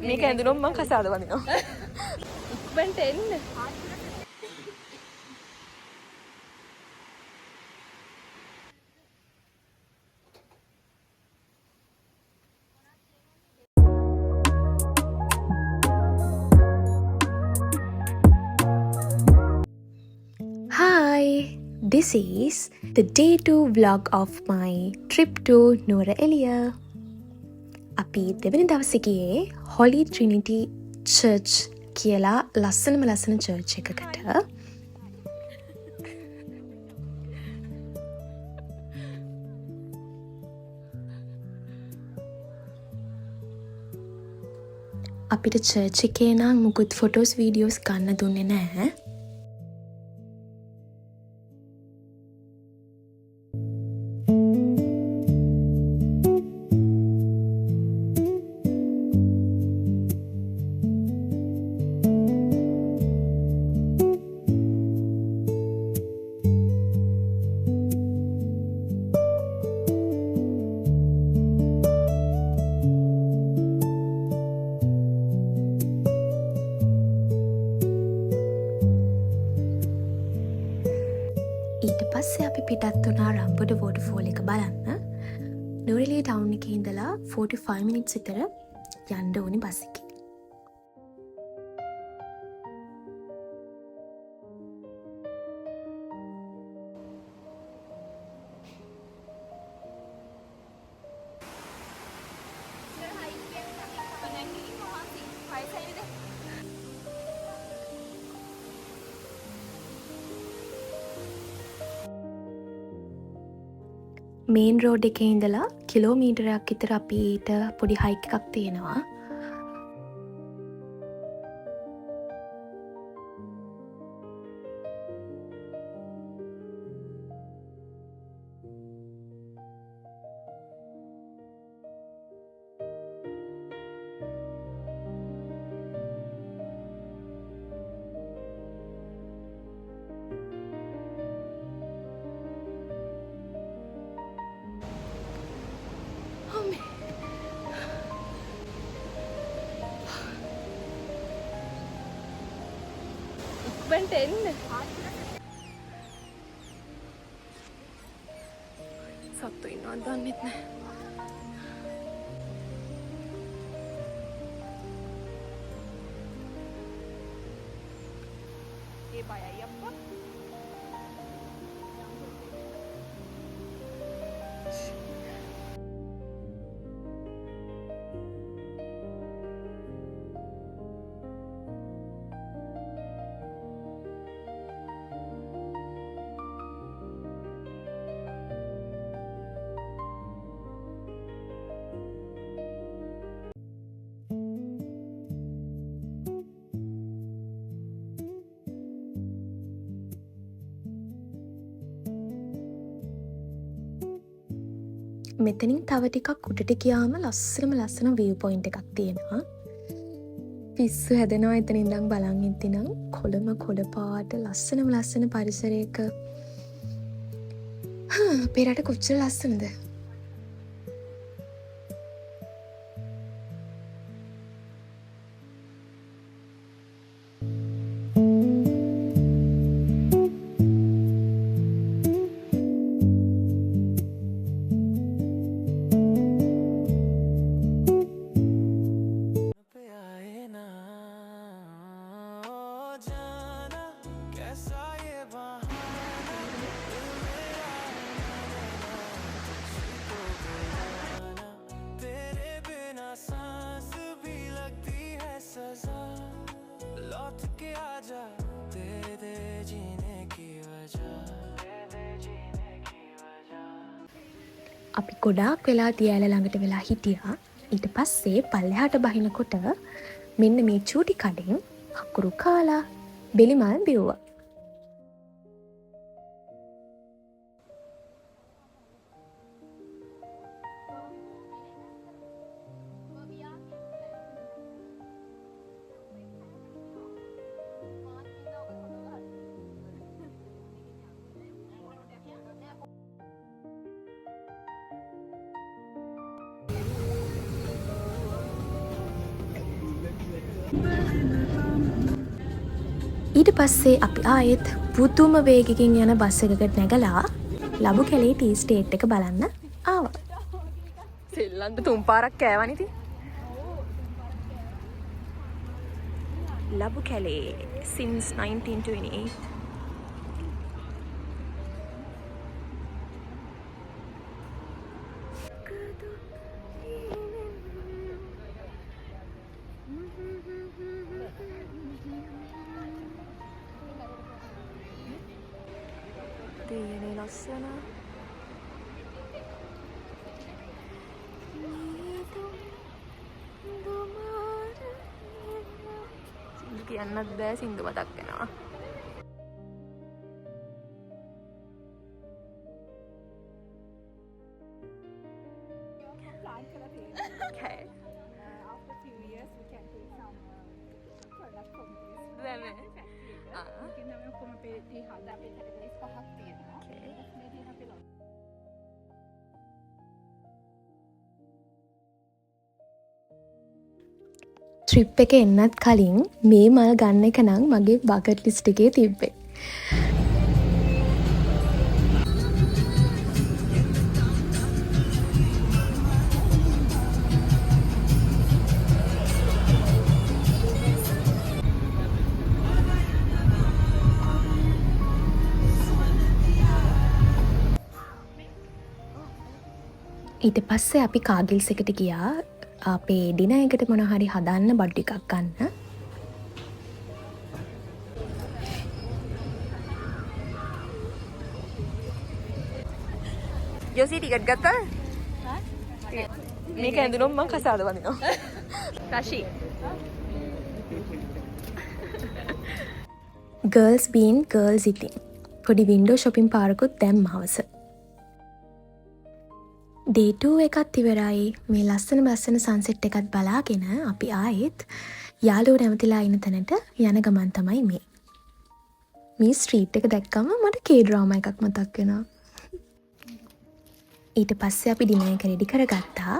මේක ඇඳුනොත් මං කසාද වදිනවා. ඉක්මනට එන්න. Hi, this is the day 2 vlog of my trip to Nuwara Eliya. අපි දෙවෙනි දවසේ ගියේ Holy Trinity Church කියලා ලස්සනම church එකකට. අපිට church එකේ නම් මුකුත් photos videos ගන්න දුන්නේ නැහැ. ඊට පස්සේ අපි පිටත් වුණා රම්බොඩ වෝටර්ෆෝල් එක බලන්න. නුවර එළිය ටවුන් එකේ ඉඳලා 45 minutes විතර යන්න ඕනි බස් එකේ. මේන් රෝඩ් එකේ ඉඳලා කිලෝමීටරයක් විතර අපිට පොඩි හයික් එකක් තියෙනවා. ඉක්මනට එන්න. සත්තු ඉන්නවද දන්නෙත් නැහැ. ඒ බයයි අප්පා. මෙතනින් තව ටිකක් උඩට ගියාම ලස්සන view point එකක් තියෙනවා. පිස්සු හැදෙනවා එතන ඉඳන් බලන් ඉඳිනම් කොළ පාට ලස්සන පරිසරයක. අපේ රට කොච්චර ලස්සනද? අපි ගොඩාක් වෙලා තියාල ළඟට වෙලා හිටියා. ඊට පස්සේ පල්ලෙහාට බහිනකොට මෙන්න මේ චූටි කඩෙන් අකුරු කාලා බෙලිමල් බිව්වා. ඊට පස්සේ අපි ආයෙත් පුදුම වේගකින් යන බස් එකකට නැගලා ලබු කැලේ ටී ස්ටේට් එක බලන්න ආවා. සෙල්ලන්ට තුන් පාරක් කෑවනේ ඉතින්. ලබු කැලේ since 1928. Tiene ලස්සන සින්දු කියන්නත් බෑ සින්දු මතක් වෙනවා. Okay. After few years, we can take some product from this. දැන් ඉතින් අපි ඔක්කොම අපේ ටී හද අපේ කැටගරිස් පහක් තියෙනවා. මේ ටී අපි ලොක්. ට්‍රිප් එක එන්නත් කලින් මේ මල් ගන්න එක නම් මගේ බකට් ලිස්ට් එකේ තිබ්බේ. ඊට පස්සේ අපි කාගිල්ස් එකට ගියා අපේ ඩිනර් එකට මොන හරි හදන්න බඩු ටිකක් ගන්න. යෝසි ටිකට් ගත්තා? මේක ඇඳුනොත් මං කසාද වදිනවා. රෂි. Girls being girls ඉතින්. පොඩි වින්ඩෝ shopping පාරකුත් දැම්ම හවස. Day 2 එකත් ඉවරයි. මේ ලස්සන සන්සෙට් එකත් බලාගෙන අපි ආයෙත් යාළුවෝ නැවතිලා ඉන්න තැනට යන ගමන් තමයි මේ. මේ ස්ට්‍රීට් එක දැක්කම මට කේ ඩ්‍රාමා එකක් මතක් වෙනවා. ඊට පස්සේ අපි ඩිනර් එක රෙඩි කරගත්තා.